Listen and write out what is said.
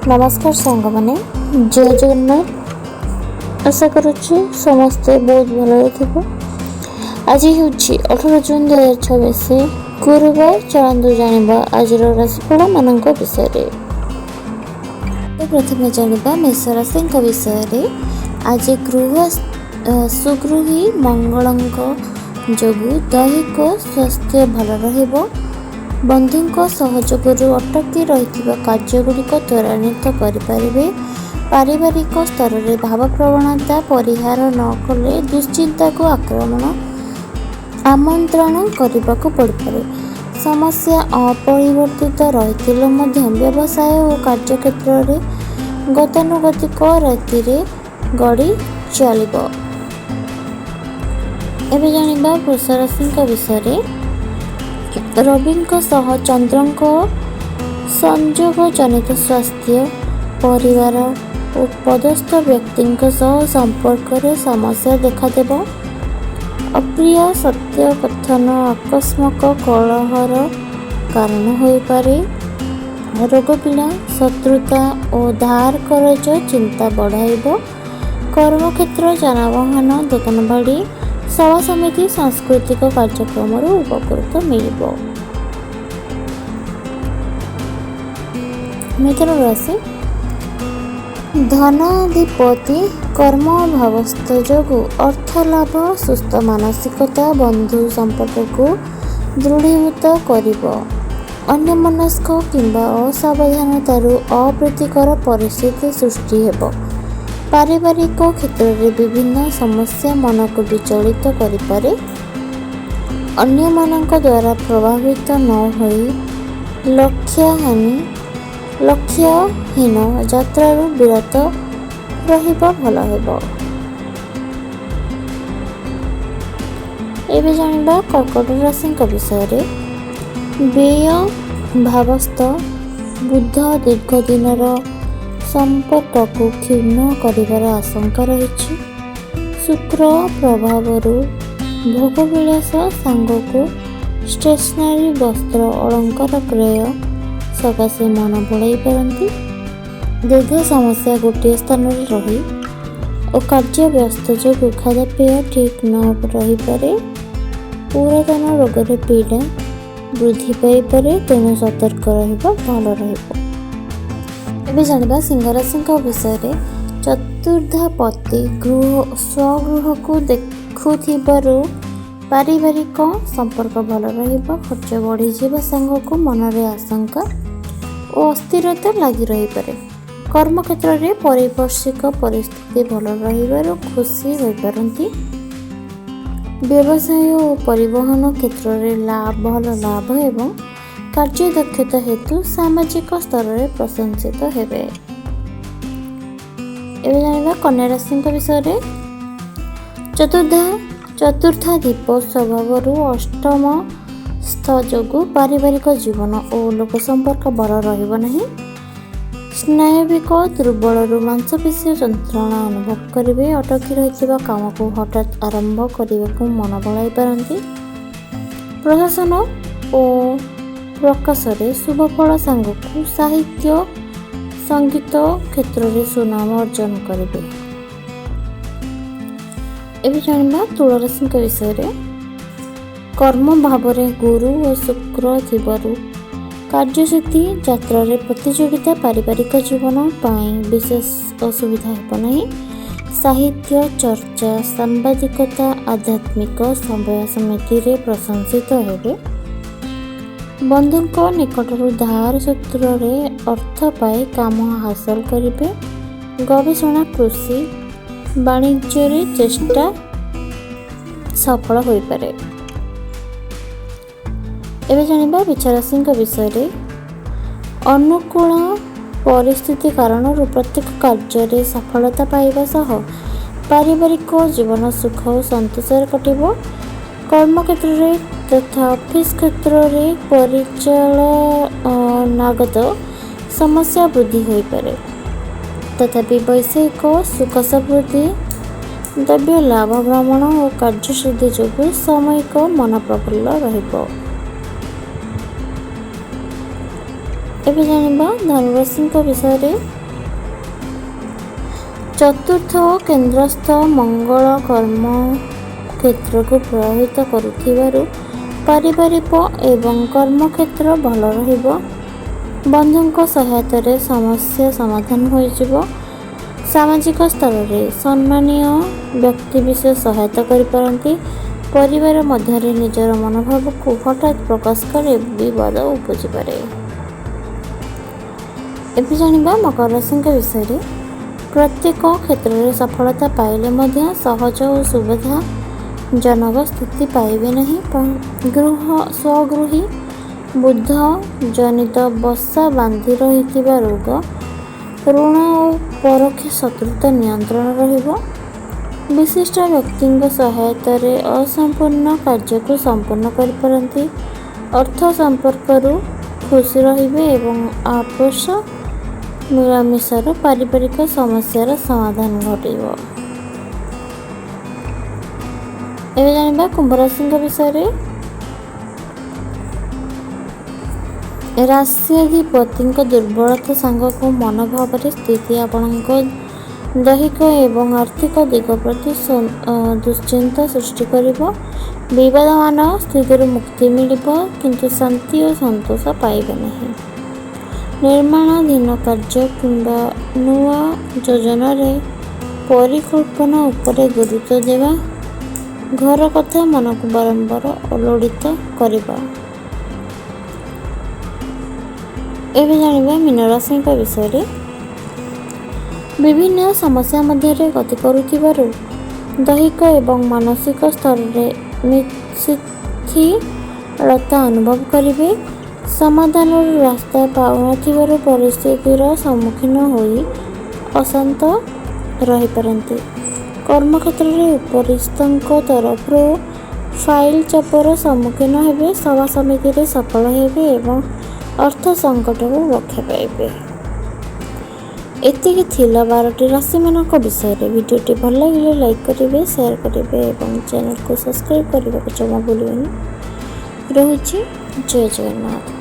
नमस्कार सांग मैंने जय जगन्नाथ। आशा करुच्ची समस्ते बहुत भल थो। आज हूँ 18 जून 2026 गुरुवार। चलतु जाना आज राशिफल मान विषय। प्रथम जाना मेष राशि विषय। आज सुगृही मंगल जोगु दैहिक स्वास्थ्य भल रहिबो। बंधुों सहयोग अटकी रही कार्यगुड़िक त्वरान्वित करें। पारिवारिक स्तर में भाव प्रवणता परिहार न कले दुश्चिंता को आमंत्रण करने को पड़े। समस्या अपरिवर्तित रही व्यवसाय और कार्यक्षेत्र में गतानुगतिक रीति गड़ी चलो। एवं जाना वृष राशि विषय। रवि चंद्र संजोग जनित स्वास्थ्य परिवार और पदस्थ व्यक्ति संपर्क में समस्या देखादेव। अप्रिय सत्य कथन आकस्मिक कलहर कारण हो पारे। रोग पीड़ा शत्रुता और धार करज चिंता बढ़ाइब। कर्मक्षेत्र जानवाहन दुकान बाड़ी सभा समिति सांस्कृतिक कार्यक्रम उपकृत मिल। मिथुन राशि धनाधिपति कर्म भावस्थ जोगु अर्थ लाभ सुस्थ मानसिकता बंधु संपर्क को दृढ़ीभूत करिब। अन्यमनस्क किंबा असावधानतारू अप्रीतिकर परिस्थिति सृष्टि हेब। पारिवारिक क्षेत्र में विभिन्न समस्या मन को विचलित करें। अन्य मानक द्वारा प्रभावित न होई लक्ष्यहीन यात्रारू विरत रहिबा भल हेबो। एबे जानिबा कर्कट राशि विषय। व्यय भावस्थ बुध दीर्घ दिनर संपर्क को क्षुण्ण कर आशंका रही। शुक्र प्रभाव भोगविलास सांग को स्टेशनरी वस्त्र अलंकार क्रय सकाशे मन बढ़ाई पारती। दीर्घ समस्या गोटे स्थान रही और कार्य व्यस्त जो खाद्यपेय ठीक न रही पारे। पुरातन रोग पीड़ा वृद्धि पाइपे तेणु सतर्क रहिबा भल रहिबो। एबे जानिबा सिंह राशि विषय। चतुर्थापति स्वगृह को देखुथिबारु पारिवारिक संपर्क भल रहिबा। खर्च बढ़ी जावा सांग को मन रे आशंका और अस्थिरता लगी रही पारे। कर्मक्षेत्र में पारिपार्श्विक परिस्थिति भल रहिबारु खुशी होई पारंती। व्यवसाय और परिवहन क्षेत्र में भल लाभ एवं कार्य दक्षता हेतु सामाजिक स्तर में प्रशंसित हेबे। एबे जानिबा कन्या राशि विषय। चतुर्थाधिप स्वभाव अष्टम स्थ जोगु पारिवारिक जीवन और लोक संपर्क भल रहिबो नहीं। स्नायविक दुर्बल मांसपेशी यंत्रणा अनुभव करेंगे। अटकी रही काम को हठात आरंभ करने को मन बढ़ाई पारती। प्रशासन और प्रकाश रे शुभ फल सांग को साहित्य संगीत क्षेत्र में सुनाम अर्जन करेंगे। एबे जानिबा तुला राशि विषय। कर्म भाव में गुरु और शुक्र थिबारु कार्यसिद्धि यात्रा रे प्रतियोगिता पारिवारिक जीवन पाई विशेष असुविधा हेब नहीं। साहित्य चर्चा सांबादिकता आध्यात्मिक समय समिति रे प्रशंसित हेबे। बंधुों निकटर धार सूत्र रे अर्थ पाई काम हासिल करेंगे। गवेषणा कृषि वाणिज्य रे चेष्टा सफल हो पारे। एबे जानिबा वृष राशि विषय। अनुकूल परिस्थिति कारण प्रत्येक कार्य में सफलता पाइबा सह पारिवारिक जीवन सुख और संतोष कटिबो। कर्मक्षेत्र में तथा ऑफिस क्षेत्र में परिचालनागत समस्या वृद्धि हो पारे। तथापि वैषयिक सुख समृद्धि द्रव्य लाभ भ्रमण और कार्यसिद्धि जोगु सामयिक मन प्रफुल्ल रहिबो। ଏବେ ଜାଣିବା ଧନୁରାଶିଙ୍କ ବିଷୟରେ। ଚତୁର୍ଥ କେନ୍ଦ୍ରସ୍ଥ ମଙ୍ଗଳ କର୍ମ କ୍ଷେତ୍ରକୁ ପ୍ରଭାବିତ କରୁଥିବାରୁ ପାରିବାରିକ ଏବଂ କର୍ମକ୍ଷେତ୍ର ଭଲ ରହିବ। ବନ୍ଧୁଙ୍କ ସହାୟତାରେ ସମସ୍ୟା ସମାଧାନ ହୋଇଯିବ। ସାମାଜିକ ସ୍ତରରେ ସମ୍ମାନୀୟ ବ୍ୟକ୍ତିବିଶେଷ ସହାୟତା କରିପାରନ୍ତି। ପରିବାର ମଧ୍ୟରେ ନିଜର ମନୋଭାବକୁ ହଠାତ୍ ପ୍ରକାଶ କରି ବିବାଦ ଉପୁଜିପାରେ। ଏବେ ଜାଣିବା ମକର ରାଶିଙ୍କ ବିଷୟରେ। ପ୍ରତ୍ୟେକ କ୍ଷେତ୍ରରେ ସଫଳତା ପାଇଲେ ମଧ୍ୟ ସହଜ ଓ ସୁବିଧାଜନକ ସ୍ଥିତି ପାଇବେ ନାହିଁ। ସ୍ୱଗୃହୀ ବୁଧ ଜନିତ ବସା ବାନ୍ଧି ରହିଥିବା ରୋଗ, ଋଣ ଓ ପରୋକ୍ଷ ଶତ୍ରୁତା ନିୟନ୍ତ୍ରଣ ରହିବ। ବିଶିଷ୍ଟ ବ୍ୟକ୍ତିଙ୍କ ସହାୟତାରେ ଅସମ୍ପୂର୍ଣ୍ଣ କାର୍ଯ୍ୟକୁ ସମ୍ପୂର୍ଣ୍ଣ କରିପାରନ୍ତି। ଅର୍ଥ ସମ୍ପର୍କରୁ ଖୁସି ରହିବେ ଏବଂ ଆପୋଷ ମିଳାମିଶାର ପାରିବାରିକ ସମସ୍ୟାର ସମାଧାନ ଘଟିବ। ଏବେ ଜାଣିବା କୁମ୍ଭ ରାଶିଙ୍କ ବିଷୟରେ। ରାଶ୍ୟାଧିପତିଙ୍କ ଦୁର୍ବଳତା ସାଙ୍ଗକୁ ମନୋଭାବରେ ସ୍ଥିତି ଆପଣଙ୍କ ଦୈହିକ ଏବଂ ଆର୍ଥିକ ଦିଗ ପ୍ରତି ଦୁଶ୍ଚିନ୍ତା ସୃଷ୍ଟି କରିବ। ବିବାଦମାନ ସ୍ଥିତିରୁ ମୁକ୍ତି ମିଳିବ, କିନ୍ତୁ ଶାନ୍ତି ଓ ସନ୍ତୋଷ ପାଇବେ ନାହିଁ। ନିର୍ମାଣାଧୀନ କାର୍ଯ୍ୟ କିମ୍ବା ନୂଆ ଯୋଜନାରେ ପରିକଳ୍ପନା ଉପରେ ଗୁରୁତ୍ୱ ଦେବା। ଘର କଥା ମନକୁ ବାରମ୍ବାର ଆଲୋଡ଼ିତ କରିବା। ଏବେ ଜାଣିବା ମୀନ ରାଶିଙ୍କ ବିଷୟରେ। ବିଭିନ୍ନ ସମସ୍ୟା ମଧ୍ୟରେ ଗତି କରୁଥିବାରୁ ଦୈହିକ ଏବଂ ମାନସିକ ସ୍ତରରେ ଶିଥିଳତା ଅନୁଭବ କରିବେ। ସମାଧାନର ରାସ୍ତା ପାଉନଥିବାରୁ ପରିସ୍ଥିତିର ସମ୍ମୁଖୀନ ହୋଇ ଅଶାନ୍ତ ରହିପାରନ୍ତି। କର୍ମକ୍ଷେତ୍ରରେ ଉପରିସ୍ଥଙ୍କ ତରଫରୁ ଫାଇଲ୍ ଚାପର ସମ୍ମୁଖୀନ ହେବେ। ସଭା ସମିତିରେ ସଫଳ ହେବେ ଏବଂ ଅର୍ଥ ସଙ୍କଟରୁ ରକ୍ଷା ପାଇବେ। ଏତିକି ଥିଲା 12ଟି ରାଶିମାନଙ୍କ ବିଷୟରେ। ଭିଡ଼ିଓଟି ଭଲ ଲାଗିଲେ ଲାଇକ୍ କରିବେ, ସେୟାର କରିବେ ଏବଂ ଚ୍ୟାନେଲକୁ ସବସ୍କ୍ରାଇବ୍ କରିବାକୁ ଜମା ଭୁଲିବେନି। ରହୁଛି। ଜୟ ଜଗନ୍ନାଥ।